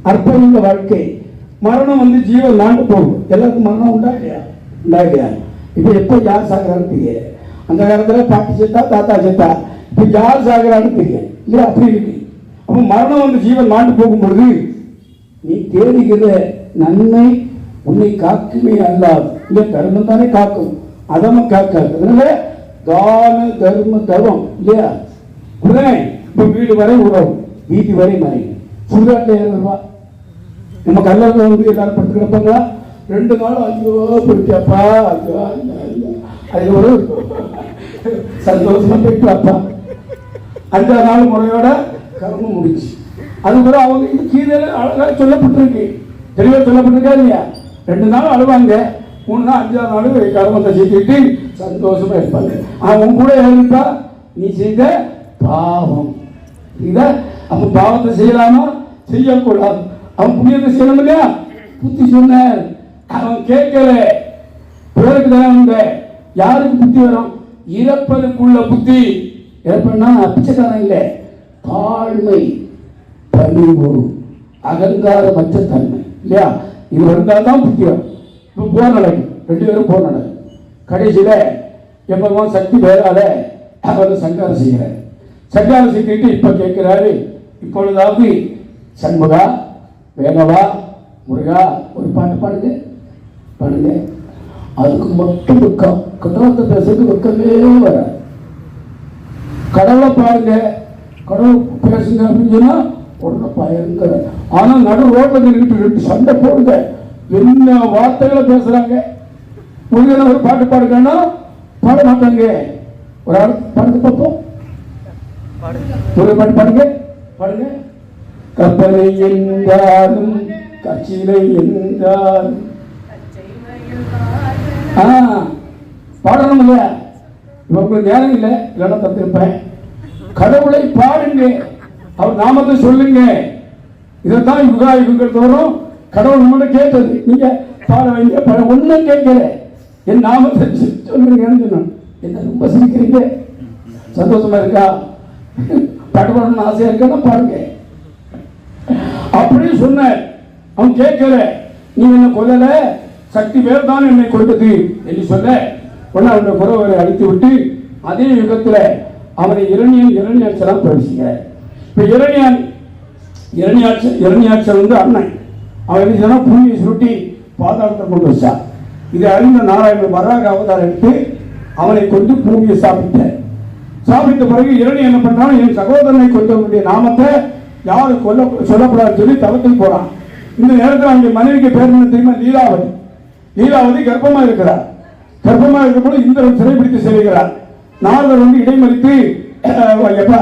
அற்பம் இந்த வாழ்க்கை. மரணம் வந்து ஜீவன் நாண்டு போகும். எல்லாருக்கும் மரணம் உண்டா இல்லையா? இப்ப எப்ப யார் சாகுறான்னு தெரியல. அந்த காலத்துல பாட்டி செத்தா, தாத்தா செத்தா, இப்ப யார் சாகுறான்னு தெரியல இல்லையா? அப்படி இருக்கு. அப்ப மரணம் வந்து ஜீவன் நாண்டு போகும்பொழுது நீ தேடுகிற நன்மை உன்னை காக்குமே அல்லாது. இல்லை, தர்மம் தானே காக்கும், அதமும் காக்காது. அதனால தான தர்ம தவம் இல்லையா. உடனே இப்ப வீடு வரை உறவு, வீதி வரை மறை. சுடுகாட்டில் ஏறுவா நம்ம கல்லூரி வந்து எல்லாரும் படுத்து கிடப்பாங்களா? 2 நாள் ஐயோ போயிட்டாப்பா, ஐயோ அது ஒரு சந்தோஷமா போயிட்டு வாப்பா. 5ஆவது நாள் முறையோட கர்மம் முடிச்சு. அது கூட அவங்க இது கீழே அழகாக சொல்லப்பட்டிருக்கு, தெளிவாக சொல்லப்பட்டிருக்கா இல்லையா. 2 நாள் அழுவாங்க, 3 நாள் 5ஆவது நாள் கர்மத்தை செஞ்சுட்டு சந்தோஷமா இருப்பாங்க. அவன் கூட எழுப்பா நீ செய்த பாவம். இத அவன் பாவத்தை செய்யலாமா, செய்யக்கூடாது. அவன் புண்ணியத்தை செய்யணும் இல்லையா. புத்தி சொன்ன அவன் கேட்கல, பிறருக்கு தானே வந்த. யாருக்கு புத்தி வரும்? இறப்பதற்குள்ள புத்தி. இறப்பன்னா பிச்சைக்காரன் இல்லை, தாழ்மை, பணிவு, அகங்காரமற்ற தன்மை இல்லையா. இது வந்தால் தான் புத்தி வரும். இப்போ போர் நடக்கும், 2 பேரும் போர் நடக்கும். கடைசியில் எப்போ சக்தி வேறால அவர் சங்காரம் செய்கிறார். சங்காரம் செய்துட்டு இப்போ கேட்கிறாரு, இப்பொழுதாவது சண்முகா, வேணவா, முருகா ஒரு பாட்டு பாடுங்க பாடுங்க. அதுக்கு மட்டும் வெக்கம், கடவுளத்தை பேசுறதுக்கு வெக்கமே வர. கடவுளை பாருங்க, கடவுள் பேசுங்க அப்படின்னு சொன்னா உடனே பயங்கர. ஆனா நடு ரோட்ல நின்றுட்டு 2 சண்டை போடுங்க, என்ன வார்த்தைகளை பேசுறாங்க. முருகனை ஒரு பாட்டு பாடுங்கன்னா பாட மாட்டாங்க. ஒரு ஆள் பாடுங்க பார்ப்போம், ஒரு பாட்டு பாடுங்க பாடுங்க. கற்பனை என்றாலும் கச்சிலை என்றாலும் பாடணும் இல்லையா. உங்களுக்கு நேரம் இல்லை, இல்லைன்னா தத்திருப்பேன். கடவுளை பாடுங்க, அவர் நாமத்தை சொல்லுங்க. இதைத்தான் யுகங்கள் தோறும் கடவுள் நம்மள கேட்டது. நீங்க பாட வைங்க, பாட ஒன்றும் கேட்கல, என் நாமத்தை சொல்லுங்கன்னு சொன்னோம். என்ன ரொம்ப சிரிக்கிறீங்க, சந்தோஷமா இருக்கா? பாட்டு பாடணும்னு ஆசையா இருக்கா? பாருங்க அப்படின்னு சொன்ன. அவன் கேட்கல, நீ என்ன கொல்லல, சக்தி வேறு தான் என்னை கொண்டது என்று சொல்ல உடனே அவனுடைய குறவரை அழித்து விட்டு அதே யுகத்தில் அவனை இரணியாட்சலாம் பேசுகிறார். இப்போ இரணியாட்சல் வந்து அண்ணன். அவன் என்ன சொன்னா, பூமியை சுருட்டி பாதாளத்தை கொண்டு வச்சான். இதை அறிந்த நாராயணன் வராக அவதாரம் எடுத்து அவனை கொண்டு பூமியை சாப்பிட்டார். சாப்பிட்ட பிறகு இரணி என்ன பண்றான், என் சகோதரனை கொண்டவனுடைய நாமத்தை யாரு சொல்லப்படாதுன்னு சொல்லி தவத்தில் போறான். இந்த நேரத்தில் அவங்க மனைவிக்கு பேர் என்ன தெரியுமா? லீலாவதி. லீலாவதி கர்ப்பமா இருக்கிறார். கர்ப்பமா இருக்கும்போது இந்திரன் சிறைப்பிடித்து செல்கிறார். நாரதர் வந்து இடைமறித்து, எப்பா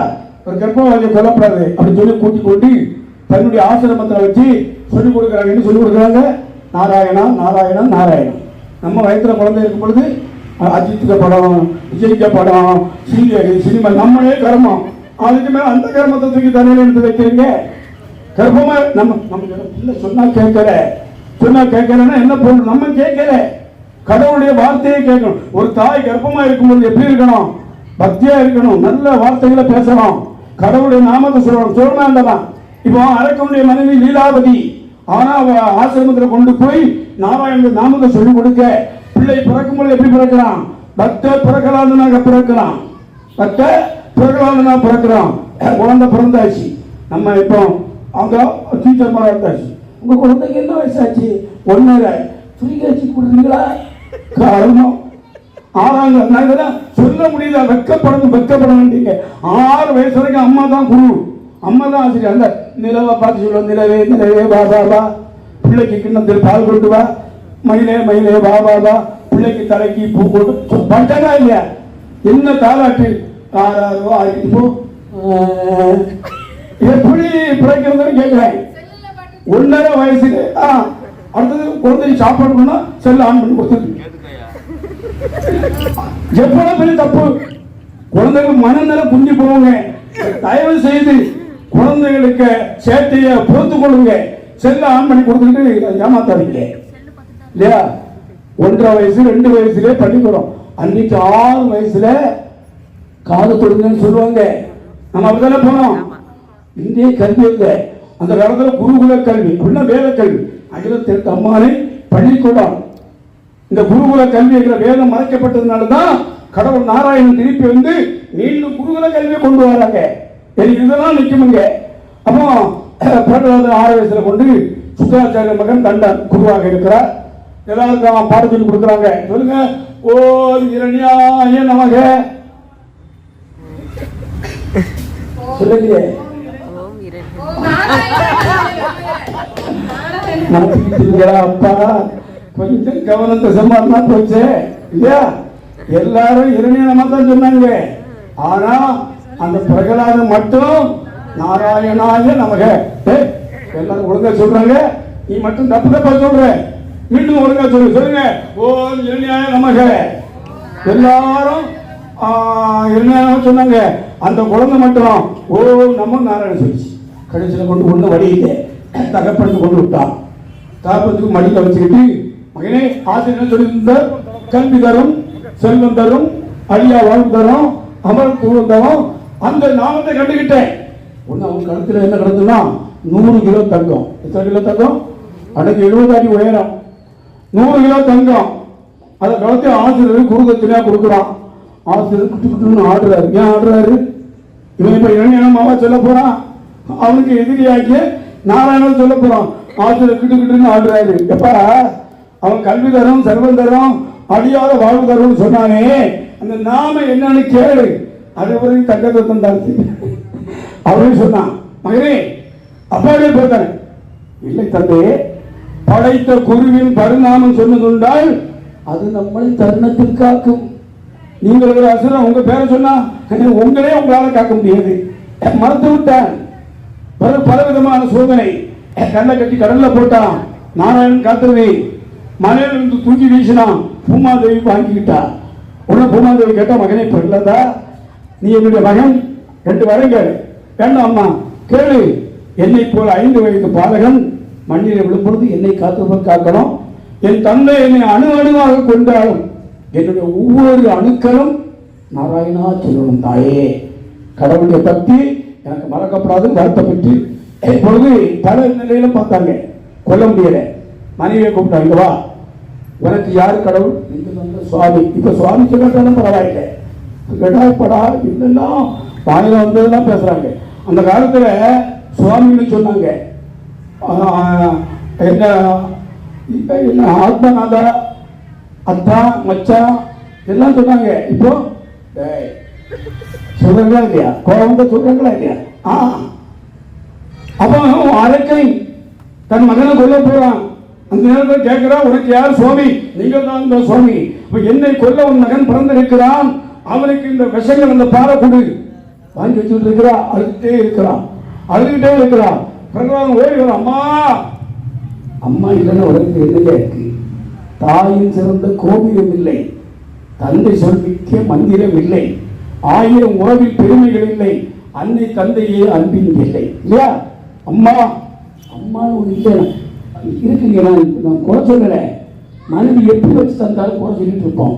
ஒரு கர்ப்பவாதியை கொல்லப்படாது அப்படின்னு சொல்லி கூட்டிக் கொண்டு தன்னுடைய ஆசிரமத்தில் வச்சு சொல்லிக் கொடுக்குறாங்க. என்ன சொல்லிக் கொடுக்குறாங்க? நாராயணா நாராயணா நாராயணா. நம்ம வயத்துல குழந்தை இருக்கும் பொழுது அஜித்துக்க படம், விஜய்க்க படம், சினிமா, நம்மளே கர்மம். அதுக்கு மேல அந்த கர்மத்தை தூக்கி தண்ணியில் எடுத்து வைக்கிறீங்க. கர்ப்பமா நம்ம சொன்னா கேட்கலன்னா என்ன போடணும்? நம்ம கேட்கல, கடவுளுடைய வார்த்தையை கேட்கணும். ஒரு தாய் கர்ப்பமா இருக்கும்போது எப்படி இருக்கணும்? பக்தியா இருக்கணும், நல்ல வார்த்தைகளை பேசணும், கடவுளுடைய நாமத்தை சொல்லணும். சொல்லணும். இப்போ அரக்கனுடைய மனைவி லீலாவதி. ஆனா ஆசிரமத்தில் கொண்டு போய் நாராயணன் நாமத்தை சொல்லிக் கொடுக்க, பிள்ளை பிறக்கும்போது எப்படி பிறக்கிறான்? பக்த பிறக்கலான்னு பிறக்கிறான், பக்த பிறக்கலான்னு பிறக்கிறான். குழந்தை பிறந்தாச்சு. நம்ம இப்போ அவங்க டீச்சர் மாதிரி இருந்தாச்சு. உங்க குழந்தைக்கு என்ன வயசாச்சு? 1.5. ஃப்ரீ காட்சி கொடுக்குறீங்களா? காரணம் 6 சொல்ல முடியுதா? வெக்கப்பட வேண்டிய 6 வயசு வரைக்கும் அம்மா தான் குரு, அம்மா தான் ஆசிரியர். அந்த நிலவை பார்த்து சொல்லுவோம், நிலவே நிலவே வா வா வா, பிள்ளைக்கு கிண்ணத்தில் பால் கொண்டு வா, மயிலே மயிலே வா வா வா, பிள்ளைக்கு தலைக்கு பூ கொண்டு பட்டனா இல்லையா? என்ன தாலாட்டு? 6 ஆகிட்டு போ. எப்படி பிறக்கிறதுன்னு கேட்கிறேன். 1.5 வயசுக்கு அடுத்தது குழந்தைக்கு சாப்பாடு பண்ணா செல்ல ஆன் பண்ணி கொடுத்து எவ்வளவு பெரிய தப்பு. குழந்தைகள் மனநலம் குந்தி போவாங்க. தயவு செய்து குழந்தைகளுக்கு சேட்டையை பொறுத்து கொள்ளுங்க. செல்ல ஆன் பண்ணி கொடுத்துக்கிட்டு ஏமாத்தாதீங்க இல்லையா? 1.5 வயசு 2 வயசுல பள்ளிக்கூடம். அன்னைக்கு 6 வயசுல காது தொடுங்கன்னு சொல்லுவாங்க. நம்ம அப்படித்தானே போனோம். இந்திய கல்வி இல்லை அந்த காலத்துல, குருகுல கல்வி அப்படின்னா வேத கல்வி. 18 அம்மானை பள்ளிக்கூடம். இந்த குருகுல கல்வி என்ற வேதம் மறைக்கப்பட்டதுனாலதான் கடவுள் நாராயணன் திருப்பி வந்து மீண்டும் குருகுல கல்வியை கொண்டு வராங்க. இதெல்லாம் நிற்குமுங்க. அப்போ 6 வயசுல கொண்டு சுக்கராச்சாரிய மகன் தண்டன் குருவாக இருக்கிறார். எல்லாருக்கும் அவன் பாடம் சொல்லி கொடுக்குறாங்க. சொல்லுங்க, ஓம் இரண்யாய நமக. சொல்லுங்க, அப்பா கொஞ்சம் கவனத்தை சமாளினா போச்சு இல்லையா? எல்லாரும் இரண்யமா தான் சொன்னாங்க. ஆனா அந்த பிரகலாதன் மட்டும் நாராயணாய நமக. எல்லாரும் ஒழுங்கா சொல்றாங்க, நீ மட்டும் தப்பு தப்பா சொல்ற. மீண்டும் ஒழுங்கா சொல்லு. சொல்லுங்க, ஓம் இரண்யாய நமக. எல்லாரும் இரண்யாயம் சொன்னாங்க. அந்த குழந்தை மட்டும் ஓம் நமோ நாராயண சொல்லிச்சு. கடைசியில் கொண்டு ஒண்ணு வழியில தகப்பனுக்கு கொண்டு விட்டான். தகப்பனுக்கு மடியில வச்சுக்கிட்டு, மகனே ஆசிரியர் சொல்லியிருந்தார், கல்வி தரும், செல்வம் தரும், அழியா வாழ்வு தரும், அமர் தூரம் தரும், அந்த நாமத்தை கண்டுகிட்டேன். ஒண்ணு அவன் கழுத்துல என்ன கிடந்துன்னா 100 கிலோ தங்கம். எத்தனை கிலோ தங்கம்? அன்னைக்கு 70 அடி உயரம், 100 கிலோ தங்கம். அதை கழுத்து ஆசிரியர் குருதத்தினா கொடுக்குறான். ஆசிரியர் குட்டி குட்டுன்னு ஆடுறாரு. ஏன் ஆடுறாரு? இவன் இப்ப இரண்யமாவா சொல்ல போறான், அவனுக்கு எதிரியாக்கி நாராயணன் சொல்ல போறான். ஆசிரியர் கிட்டு கிட்டுன்னு ஆடுறாரு. எப்ப அவன் கல்வி தரும், செல்வம் தரும், அழியாத வாழ்வு தரும்னு சொன்னானே, அந்த நாம என்னன்னு கேளு. அது வரைக்கும் தங்கத்தை தந்தாச்சு. அவரையும் சொன்னான், மகனே அப்பாவே போத்தானே. இல்லை தந்தை, படைத்த குருவின் பரிணாமம் சொன்னதுண்டால் அது நம்மளை தருணத்தில் காக்கும். நீங்கள் ஒரு அசுரம் உங்க பேரை சொன்னா உங்களே உங்களால காக்க முடியாது. மறந்து விட்டான். பல விதமான சோதனை. கல்லை கட்டி கடல்ல போட்டான், நாராயணன் காத்துறதை மலையில இருந்து தூக்கி வீசினான். பூமாதேவி வாங்கிக்கிட்டா. உடனே பூமாதேவி கேட்டா, மகனே பிறந்ததா, நீ என்னுடைய மகன் 2 வரங்கள் வேண்டாம் அம்மா கேளு. என்னை போல 5 வயது பாலகன் மண்ணிலே விழும்பொழுது என்னை காக்கணும். என் தந்தை என்னை அணு அணுவாக கொண்டாலும் என்னுடைய ஒவ்வொரு அணுக்களும் நாராயணா சொல்லணும் தாயே. கடவுளுடைய பக்தி எனக்கு மறக்கப்படாது. வருத்தப்பட்டு இப்பொழுது பல நிலையிலும் பார்த்தாங்க, கொல்ல முடியல. மனைவியை கூப்பிட்டாங்க, வா உனக்கு யாரு கடவுள்? சுவாமி. இப்ப சுவாமி சொல்லாட்டாலும் பரவாயில்லை, கடாப்படா இல்லைன்னா வாயில வந்ததுதான் பேசுறாங்க. அந்த காலத்துல சுவாமின்னு சொன்னாங்க, என்ன ஆத்மநாதா, அத்தா, மச்சா எல்லாம் சொன்னாங்க. இப்போ சொல்றாங்களா இல்லையா? கோபம் சொல்றாங்களா இல்லையா? அப்போ அரக்கை தன் மகனை கொல்ல போறான். அந்த நேரத்தில் கேட்கிறா, உனக்கு யார் சுவாமி? நீங்கள் தான் இந்த சுவாமி. என்னை கொல்ல உன் மகன் பிறந்திருக்கிறான், அவனுக்கு இந்த விஷங்கள் அந்த பாறை கொடு. வாங்கி வச்சுட்டு இருக்கிறா. அழுதுகிட்டே இருக்கிறான். பிரகலாதன் ஓடுகிறான், அம்மா அம்மா இல்லைன்னு உனக்கு என்னையா இருக்கு? தாயின் சிறந்த கோவிலும் இல்லை, தந்தை சொல்மிக்க மந்திரம் இல்லை, 1000 உறவில் பெருமைகள் இல்லை, அன்னை தந்தையே அன்பின் இல்லை இல்லையா? அம்மா அம்மான்னு ஒன்று இல்லை இருக்குங்க. நான் குறை சொல்லலை. மனைவி எப்படி வச்சு தந்தாலும் குறை சொல்லிட்டு இருப்போம்.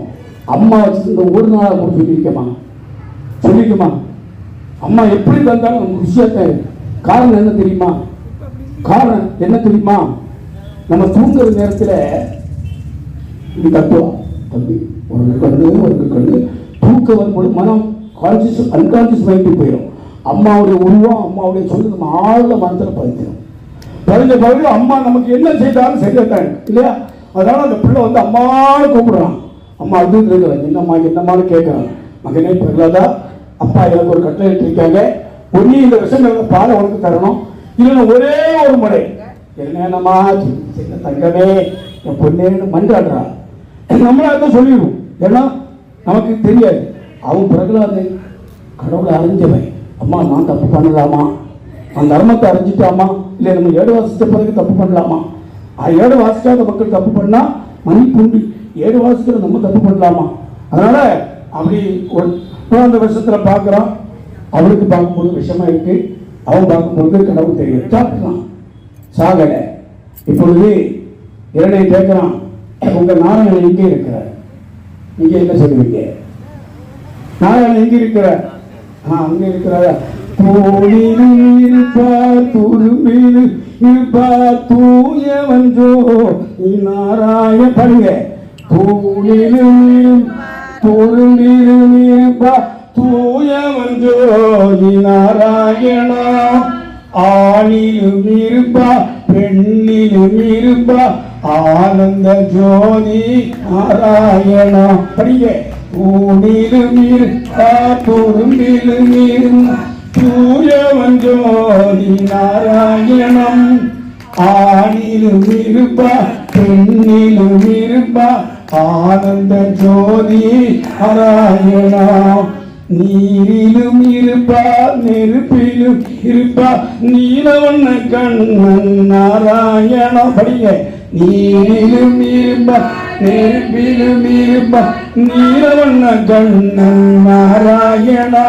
அம்மா வச்சு இந்த ஒரு நாளாக குறை சொல்லிக்குமா? அம்மா எப்படி தந்தாலும் நம்ம விஷயத்தை காரணம் என்ன தெரியுமா? நம்ம தூங்குற நேரத்தில் இப்படி தட்டுவோம். தம்பி ஒரு கண்ணு தூக்க வரும்போது மனம் கான்சியஸ் அன்கான்சியஸ் மைண்டுக்கு போயிடும். அம்மாவுடைய உருவம், அம்மாவுடைய சொல்லு நம்ம ஆழ்ந்த மனத்தில் பதிஞ்ச பிறகு அம்மா நமக்கு என்ன செய்தாலும் சரியாட்டாங்க இல்லையா? அதனால அந்த பிள்ளை வந்து அம்மான்னு கூப்பிடுறான். அம்மா அழுதுன்னு என்னம்மான்னு கேட்குறாங்க. மகனே பிறகுதா, அப்பா எனக்கு ஒரு கட்டளை இருக்காங்க, ஒன்னி இந்த விஷயங்கள் பாலை உனக்கு தரணும், இல்லைன்னா ஒரே ஒரு முறை என்னம்மா சின்ன தங்கமே என் பொண்ணேன்னு மன்றாடுறான். நம்மளால சொல்லிடுவோம், ஏன்னா நமக்கு தெரியாது. அவன் பிரகலாதன் கடவுளை அறிஞ்சவன். அம்மா நான் தப்பு பண்ணலாமா? அந்த தர்மத்தை அறிஞ்சிட்டாமா? இல்லை நம்ம 7 வாசித்த பிறகு தப்பு பண்ணலாமா? 7 வாசிக்காத மக்கள் தப்பு பண்ணா மன்னிப்புண்டு, 7 வாசிக்கிற நம்ம தப்பு பண்ணலாமா? அதனால அப்படி அந்த விஷயத்துல பார்க்குறான். அவளுக்கு பார்க்கும்போது விஷமா இருக்கு, அவன் பார்க்கும்போது கடவுள் தெரியும். சாப்பிடலாம், சாகலை. இப்பொழுது இரண்டை கேட்கிறான், உங்க நாராயணன் எங்கே இருக்கிறார்? நீங்க என்ன சொல்லுவீங்க? நாராயணன் எங்கே இருக்கிறார்? அங்க இருக்கிறாரா? தூணிலும் இருப்பார், துரும்பிலும் இருப்பார், தூயவன் ஜோ நாராய பாருங்க. தூணிலும் துரும்பிலும் இருப்பார், தூயவன் ஜோதி நாராயணா. ஆணிலும் இருப்பார், பெண்ணிலும் இருப்பா ஆனந்த ஜோதி நாராயணா. படிங்க. ஊனிலும் இருப்பா துரும்பிலும் இருப்பா தூயவன் ஜோதி நாராயணம். ஆணிலும் இருப்பா பெண்ணிலும் இருப்பா ஆனந்த ஜோதி நாராயணா. நீரிலும் இருப்பா நெருப்பிலும் இருப்பா நீலவண்ண கண்ணன் நாராயணா. படிங்க. நீரிலும் இருப்பா நெருப்பிலும் இருப்பா நீலவண்ண கண்ணன் நாராயணா.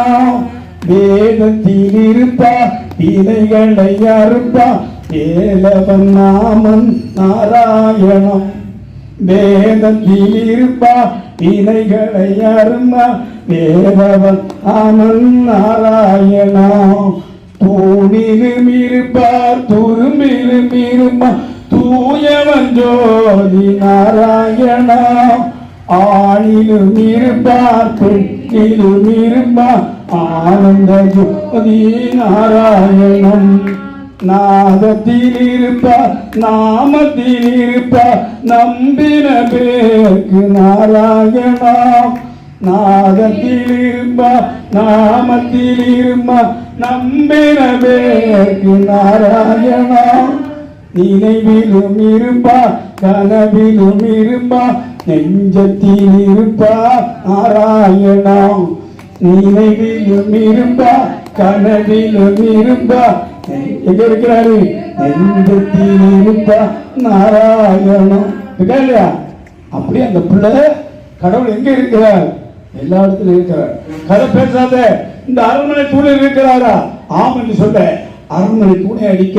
வேதத்தில் இருப்பா வினைகளை அறுப்பா வேலவன் நாமன் நாராயணம். வேதத்தில் இருப்பா வினைகளை அருமா வேலவன் நாமன் நாராயணா. தூணிலும் இருப்பார் துரும்பிலும் இருப்பா தூயவன் ஜோதி நாராயணா. ஆணிலும் இருப்பார் பெண்ணிலும் இருப்பார் ஆனந்த ஜோதி நாராயணம். நாதத்தில் இருப்பார் நாமத்தில் இருப்பார் நம்பின பேருக்கு நாராயணா. நாதத்தில் இருப்பார் நாமத்தில் இருப்பார் நம்பின பேருக்கு நாராயணா. நினைவிலும் இருப்பா கனவிலும் இருப்பா நெஞ்சத்தில் இருப்பா நாராயணா. நினைவிலும் இருப்பா கனவிலும் இருப்பா எங்க இருக்கிறாரு நெஞ்சத்தில் இருப்பா நாராயணா. இல்லையா? அப்படியே அந்த பிள்ளை கடவுள் எங்க இருக்கிறார்? எல்லா இடத்துல இருக்கிறார். கதை பேசாத. இந்த அரண்மனை தூணில் இருக்கிறாரா? ஆம் என்று சொல்ல அரண்மனை தூணை அடிக்க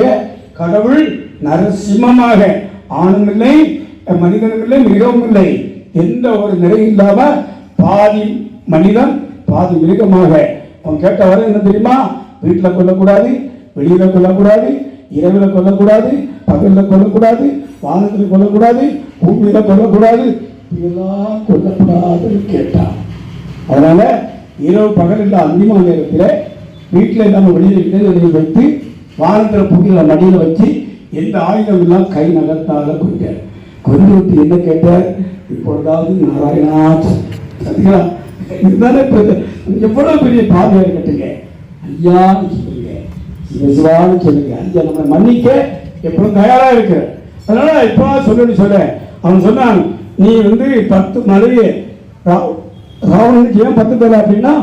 கடவுள் நரசிம்மமாக ஆணும் இல்லை மனிதனும் இல்லை மிருகமும் இல்லை எந்த ஒரு நிலை இல்லாம பாதி மனிதன் பாதி மிருகமாக. அவன் கேட்ட வர என்ன தெரியுமா? வீட்டில் கொல்லக்கூடாது, வெளியில கொல்லக்கூடாது, இரவுல கொல்லக்கூடாது, பகல்ல கொல்லக்கூடாது, வானத்தில் கொல்லக்கூடாது, பூமியில கொல்லக்கூடாது, இதெல்லாம் கொல்லக்கூடாதுன்னு கேட்டான். அதனால இரவு பகல் இல்ல அந்திம நேரத்தில் வீட்டில் இல்லாமல் வெளியில் வைத்து வானத்தில் பூமியில மடியில் வச்சு எந்த ஆயுதம் எல்லாம் கை நகர்த்தாத கொண்டார். கொண்டு விட்டு என்ன கேட்டார்? இப்பொழுதாவது நாராயணா சரிங்களா? இதுதானே எவ்வளவு பெரிய பாதையா இருக்கட்டுங்க. ஐயான்னு சொல்லுங்க, சிவான்னு சொல்லுங்க. ஐயா நம்ம மன்னிக்க எப்பவும் தயாரா இருக்கு. அதனால இப்போ சொல்ல அவன் சொன்னான், நீ 10 மலையை ராவணனுக்கு ஏன் 10 பேர் அப்படின்னா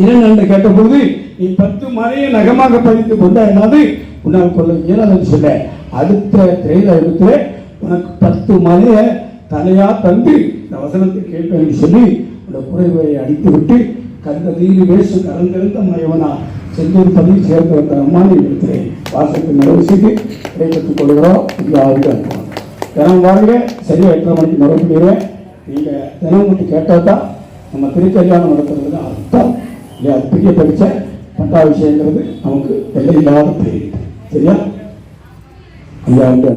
இரண்டு கேட்ட பொழுது நீ 10 மலையை நகமாக பதித்து கொண்டா என்னது உன்னால் கொள்ள இயலாதுன்னு சொல்ல. அடுத்த திரையில உனக்கு 10 மலையை தலையா தந்து இந்த வசனத்தை கேட்பேன் சொல்லி உன்னை குறைவை அடித்து விட்டு கந்த நீர் வேஷம் கலந்திருந்த மயவனா செந்தூர் பதில் சேர்ந்து வந்த அம்மானை இருக்கிறேன் வாசலுக்கு நிறைவு செய்து கிடைப்பட்டுக் கொள்கிறோம். தினம் வாங்க சரியா 8:30 மணிக்கு மறுபடியும் நீங்கள் தினம் மட்டும் கேட்டால் தான் நம்ம திருக்கல்யாணம் நடத்துறது அர்த்தம் இல்லையா? அது பெரிய படித்த பட்டா விஷயங்கிறது நமக்கு எல்லை இல்லாத தெரியுது. சரியா? ஐயா